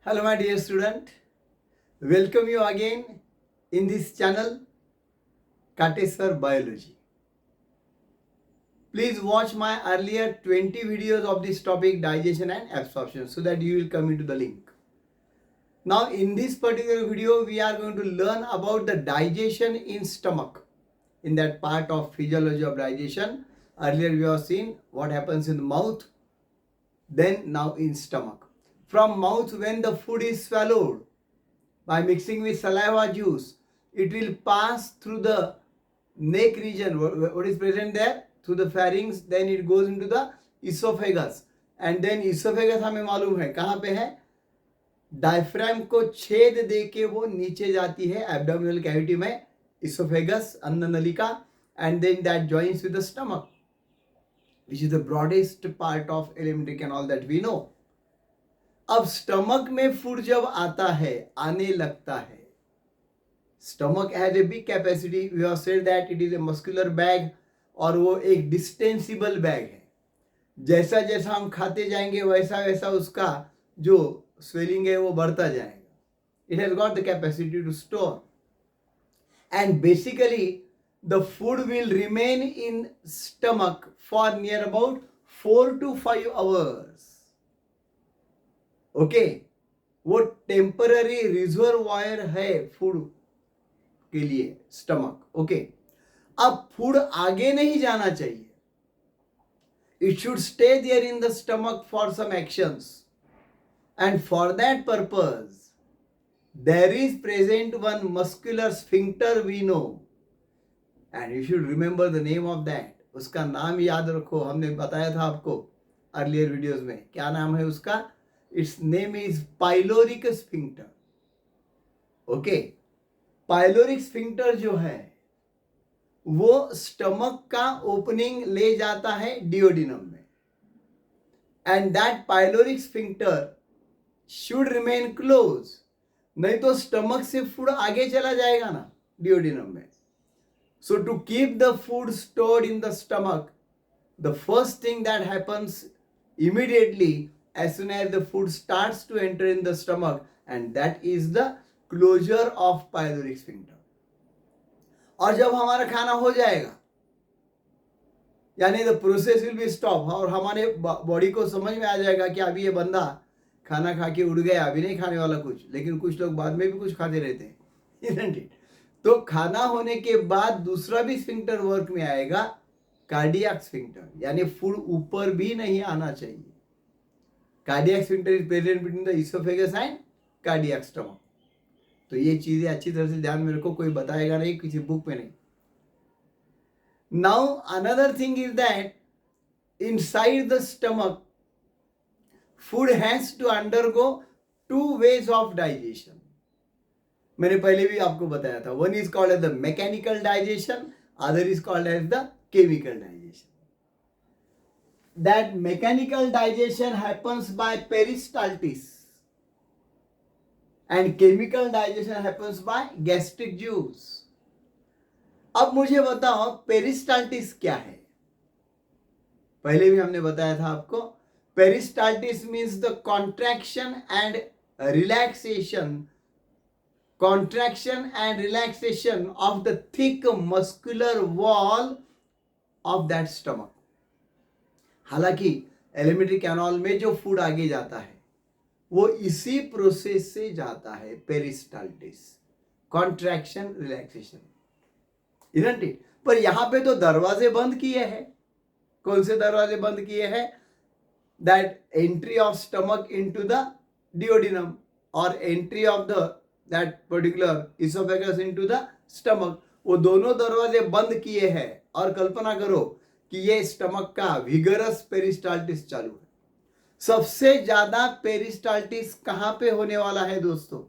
Hello my dear student, welcome you again in this channel Kateswar Biology. Please watch my earlier 20 videos of this topic digestion and absorption so that you will come into the link. Now in this particular video we are going to learn about the digestion in stomach. In that part of physiology of digestion, earlier we have seen what happens in the mouth, then now in stomach. From mouth, when the food is swallowed by mixing with saliva juice, it will pass through the neck region. What is present there? Through the pharynx, then it goes into the esophagus. And then esophagus हमें मालूम है कहाँ पे है, diaphragm को छेद दे के वो नीचे जाती है एब्डोमिनल कैविटी में, esophagus अन्न नलिका, and then that joins with the stomach, which is the broadest part of alimentary canal that we know. अब स्टमक में फूड जब आता है, आने लगता है, stomach has a big capacity, we have said that it is a muscular bag, और वो एक डिस्टेंसिबल बैग है. जैसा जैसा हम खाते जाएंगे वैसा वैसा उसका जो स्वेलिंग है वो बढ़ता जाएगा. It has got the capacity to store, and basically the food will remain in stomach for near about 4 to 5 hours. Okay वो टेम्पररी रिजर्वायर है फूड के लिए स्टमक. ओके अब फूड आगे नहीं जाना चाहिए, it should stay there in the stomach for some actions, and for that purpose there is present one muscular sphincter we know, and you should remember the name of that. उसका नाम याद रखो, हमने बताया था आपको अर्लियर वीडियोस में. क्या नाम है उसका? Its name is pyloric sphincter. Okay pyloric sphincter जो है वो स्टमक का ओपनिंग ले जाता है डिओडिनम में, and that pyloric sphincter should remain close. नहीं तो स्टमक से फूड आगे चला जाएगा ना डिओडिनम में. So to keep the food stored in the stomach, the first thing that happens immediately as soon as the food starts to enter in the stomach, and that is the closure of pyloric sphincter. और जब हमारा खाना हो जाएगा, यानी the process will be stop, और हमारे body को समझ में आ जाएगा कि अभी ये बंदा खाना खा के उड़ गया, अभी नहीं खाने वाला कुछ. लेकिन कुछ लोग बाद में भी कुछ खाते रहते हैं, isn't it? तो खाना होने के बाद दूसरा भी स्फिंक्टर वर्क में आएगा, कार्डियक स्फिंक्टर, यानी फूड ऊपर भी नहीं आना चाहिए. Cardiac sphincter is present between the oesophagus and cardiac stomach. तो ये चीजें अच्छी तरह से ध्यान में रखो, कोई बताएगा नहीं, किसी बुक में नहीं. Now another thing is that inside the stomach food has to undergo 2 ways of digestion. मैंने पहले भी आपको बताया था, one is called as the mechanical digestion, other is called as the chemical digestion. That mechanical digestion happens by peristaltis and chemical digestion happens by gastric juice. अब मुझे बताओ पेरिस्टाल्टिस क्या है? पहले भी हमने बताया था आपको. Peristalsis means the contraction and relaxation of the thick muscular wall of that stomach. हालांकि एलिमेंट्री कैनाल में जो फूड आगे जाता है वो इसी प्रोसेस से जाता है, पेरिस्टाल्टिस, कॉन्ट्रैक्शन, रिलैक्सेशन, इजंट इट? पर यहां पे तो दरवाजे बंद किए हैं. कौन से दरवाजे बंद किए हैं? That entry of stomach into the duodenum और entry of the that particular oesophagus into the stomach, वो दोनों दरवाजे बंद किए हैं. और कल्पना करो कि ये स्टमक का विगरस पेरिस्टाल्टिस चालू है. सबसे ज्यादा पेरिस्टाल्टिस कहां पे होने वाला है दोस्तों?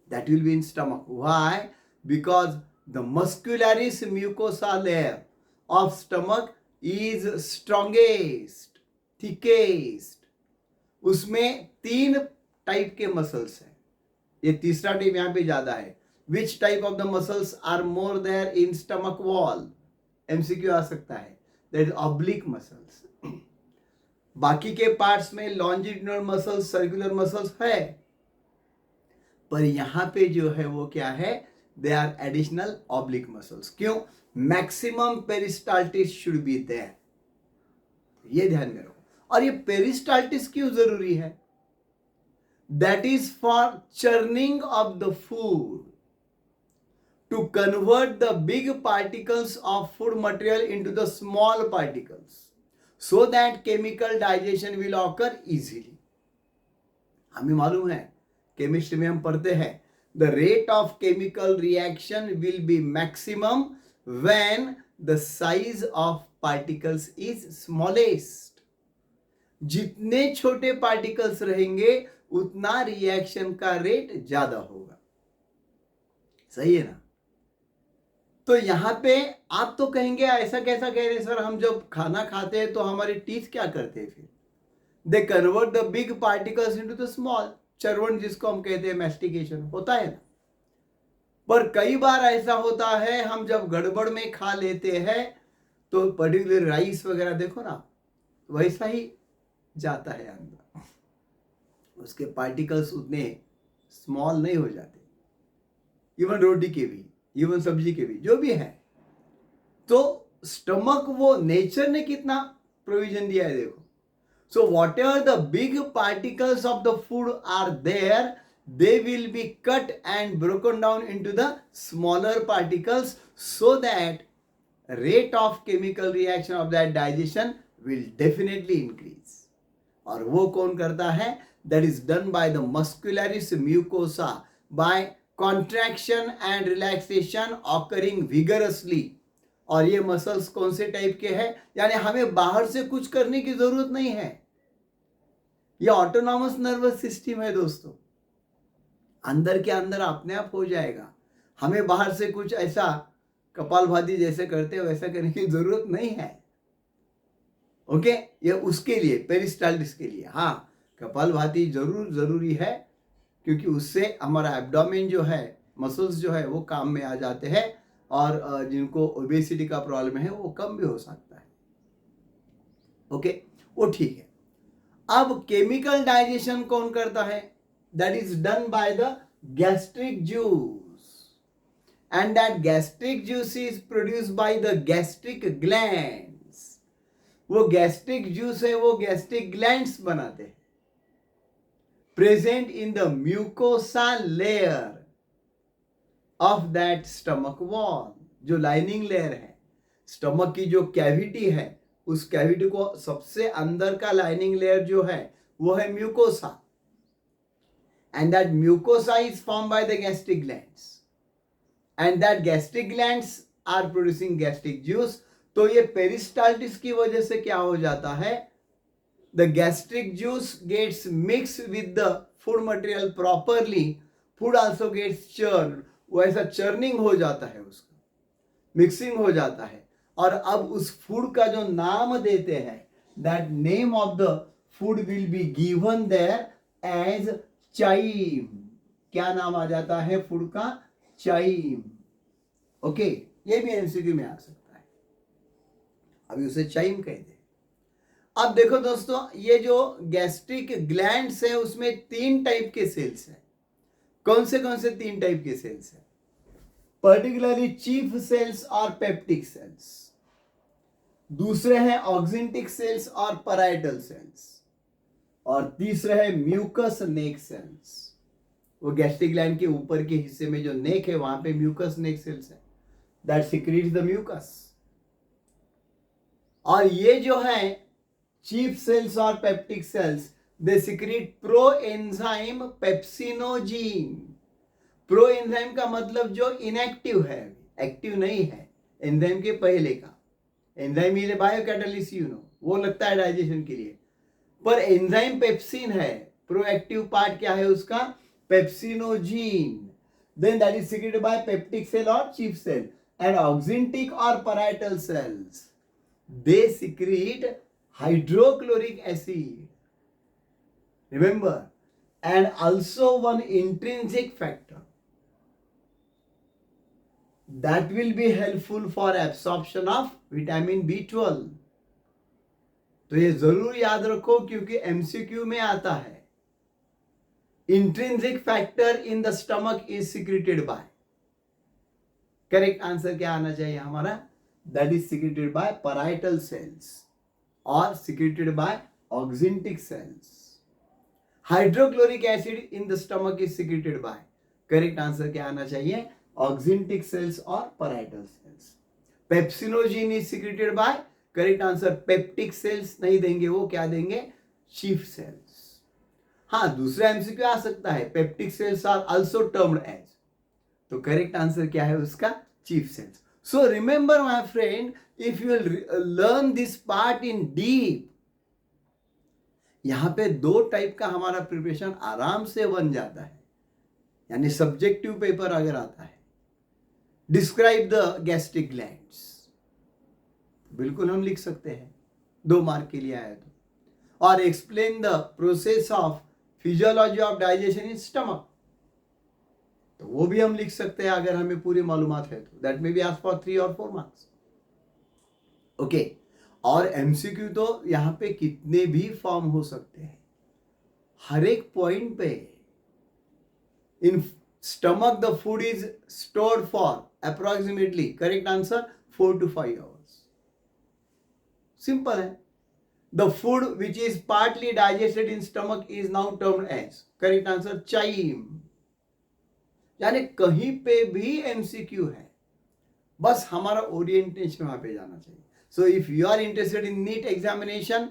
That will be in stomach. Why? Because the muscularis mucosa layer of stomach is strongest, thickest. उसमें 3 टाइप के मसल्स हैं, ये तीसरा टाइप यहां पे ज्यादा है. Which type of the muscles are more there in stomach wall? MCQ आ सकता है. That is oblique muscles. बाकी के पार्ट्स में लॉन्जिट्यूडिनल मसल्स, सर्कुलर मसल्स है, पर यहां पे जो है वो क्या है, they are additional oblique muscles. क्यों? Maximum peristalsis should be there. ये ध्यान में रखो. और ये पेरिस्टाल्टिस क्यों जरूरी है? That is for churning of the food, to convert the big particles of food material into the small particles so that chemical digestion will occur easily. हमें मालूम है, केमिस्ट्री में हम पढ़ते हैं, the rate of chemical reaction will be maximum when the size of particles is smallest. जितने छोटे particles रहेंगे उतना रिएक्शन का रेट ज्यादा होगा. सही है ना? तो यहां पे आप तो कहेंगे ऐसा कैसा कह रहे सर, हम जब खाना खाते हैं तो हमारे टीथ क्या करते हैं फिर? They convert the big particles into the small. चर्वण जिसको हम कहते हैं, मैस्टिकेशन होता है ना. पर कई बार ऐसा होता है, हम जब गड़बड़ में खा लेते हैं तो पर्टिकुलर राइस वगैरह देखो ना, वैसा ही जाता है अंदर, उसके पार्टिकल्स उतने स्मॉल नहीं हो जाते. इवन रोटी के भी, इवन सब्जी के भी, जो भी है. तो स्टमक, वो नेचर ने कितना प्रोविजन दिया है देखो. So whatever the big particles of the food are there, they will be cut and broken down into the smaller particles so that rate of chemical reaction of that digestion will definitely increase. और वो कौन करता है? That is done by the muscularis mucosa, by contraction and relaxation occurring vigorously. और ये muscles कौन से type के हैं? यानी हमें बाहर से कुछ करने की जरूरत नहीं है, ये ऑटोनॉमस नर्वस सिस्टम है दोस्तों, अंदर के अंदर अपने आप हो जाएगा. हमें बाहर से कुछ ऐसा कपालभाति जैसे करते हैं वैसा करने की जरूरत नहीं है. ओके, ये उसके लिए, पेरिस्टाल्टिस के लिए. हाँ, कपालभाति जरूरी है, क्योंकि उससे हमारा एब्डोमेन जो है, मसल्स जो है वो काम में आ जाते हैं, और जिनको ओबेसिटी का प्रॉब्लम है वो कम भी हो सकता है. ओके, वो ठीक है. अब केमिकल डाइजेशन कौन करता है? That is done by the gastric juice, and that gastric juice is produced by the gastric glands. वो गैस्ट्रिक जूस है, वो गैस्ट्रिक ग्लैंड्स बनाते हैं, present in the mucosa layer of that stomach wall. जो lining layer है, stomach की जो cavity है, उस कैविटी को सबसे अंदर का लाइनिंग लेयर जो है वो है mucosa. And that mucosa is form by the gastric glands, and that gastric glands are producing gastric juice. तो ये पेरिस्टाल्टिस की वजह से क्या हो जाता है? The gastric juice gets mixed with the food material properly. Food also gets churned. वो ऐसा churning हो जाता है, उसका मिक्सिंग हो जाता है. और अब उस फूड का जो नाम देते हैं, that name of the food will be given there as chyme. क्या नाम आ जाता है फूड का? चाइम. ओके, ये भी एमसीक्यू में आ सकता है. अभी उसे चाइम कहते हैं. अब देखो दोस्तों, ये जो गैस्ट्रिक ग्लैंड्स है उसमें 3 टाइप के सेल्स हैं. कौन से 3 टाइप के सेल्स हैं? पर्टिकुलरली चीफ सेल्स और पेप्टिक सेल्स. दूसरे हैं ऑक्सिंटिक सेल्स और पैराइटल सेल्स. और तीसरे है म्यूकस नेक सेल्स. वो गैस्ट्रिक ग्लैंड के ऊपर के हिस्से में जो नेक है वहां पे म्यूकस नेक सेल्स है, दैट सिक्रीट्स द म्यूकस. और ये जो है चीफ सेल्स और peptic cells, they secrete pro enzyme pepsinogen. Pro enzyme का मतलब जो इनएक्टिव है, एक्टिव नहीं है, एंजाइम के पहले का. Enzyme is biocatalyst, you know, वो लगता है डाइजेशन के लिए. पर एंजाइम पेप्सिन है, प्रोएक्टिव पार्ट क्या है उसका? Pepsinogen. Then that is secreted by peptic cell और चीफ सेल. एंड ऑक्सिंटिक और parietal cells, they secrete hydrochloric acid. Remember, and also one intrinsic factor that will be helpful for absorption of vitamin B12. तो ये जरूर याद रखो क्योंकि MCQ में आता है। Intrinsic factor in the stomach is secreted by, correct answer क्या आना चाहिए हमारा? That is secreted by parietal cells और secreted by oxyntic cells. Hydrochloric acid in the stomach is secreted by, correct answer क्या आना चाहिए? ऑक्सिंटिक सेल्स और parietal cells. Pepsinogen is secreted by, correct answer peptic cells नहीं देंगे, वो क्या देंगे? Chief cells. हाँ, दूसरा एमसीक्यू आ सकता है, peptic sales are also termed as, तो करेक्ट आंसर क्या है उसका? Chief cells. So remember my friend, if you learn this part in deep, यहां पे दो टाइप का हमारा प्रिपरेशन आराम से बन जाता है। यानी सब्जेक्टिव पेपर अगर आता है, डिस्क्राइब द गैस्ट्रिक ग्लैंड्स, बिल्कुल हम लिख सकते हैं, 2 मार्क के लिए आया तो। और explain the process of physiology of digestion in stomach, तो वो भी हम लिख सकते हैं अगर हमें पूरी मालूमात है तो। That may be asked for 3 और 4 मार्क्स। ओके, और एमसीक्यू तो यहां पे कितने भी फॉर्म हो सकते हैं, हर एक पॉइंट पे। In stomach the food is stored for approximately, correct answer 4 to 5 hours। Simple है। The food which is partly digested in stomach is now termed as, correct answer chyme. यानी कहीं पे भी एमसीक्यू है, बस हमारा ओरिएंटेशन वहां पे जाना चाहिए। So if you are interested in NEET examination,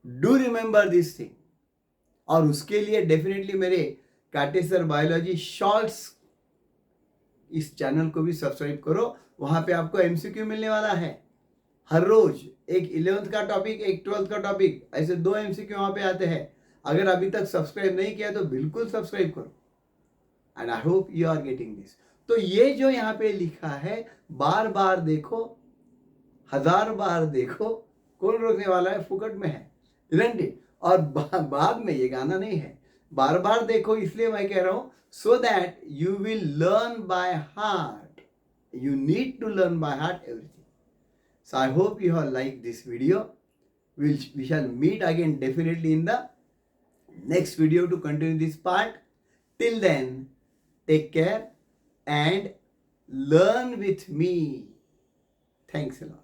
do remember this thing. और उसके लिए डेफिनेटली मेरे काटे सर बायोलॉजी शॉर्ट्स इस चैनल को भी सब्सक्राइब करो, वहां पे आपको एमसीक्यू मिलने वाला है हर रोज। एक 11th का टॉपिक, एक 12th का टॉपिक, ऐसे 2 एमसीक्यू वहां पे आते हैं। अगर अभी तक सब्सक्राइब नहीं किया तो बिल्कुल सब्सक्राइब करो, and I hope you are getting this. तो ये जो यहाँ पे लिखा है, बार बार देखो, 1000 बार देखो, कौन रोकने वाला है? फुकट में है, इजंट इट? और बाद में ये गाना नहीं है, बार बार देखो, इसलिए मैं कह रहा हूं, so that you will learn by heart. You need to learn by heart everything. So I hope you have like this video. We shall meet again definitely in the next video to continue this part. Till then, take care and learn with me. Thanks a lot.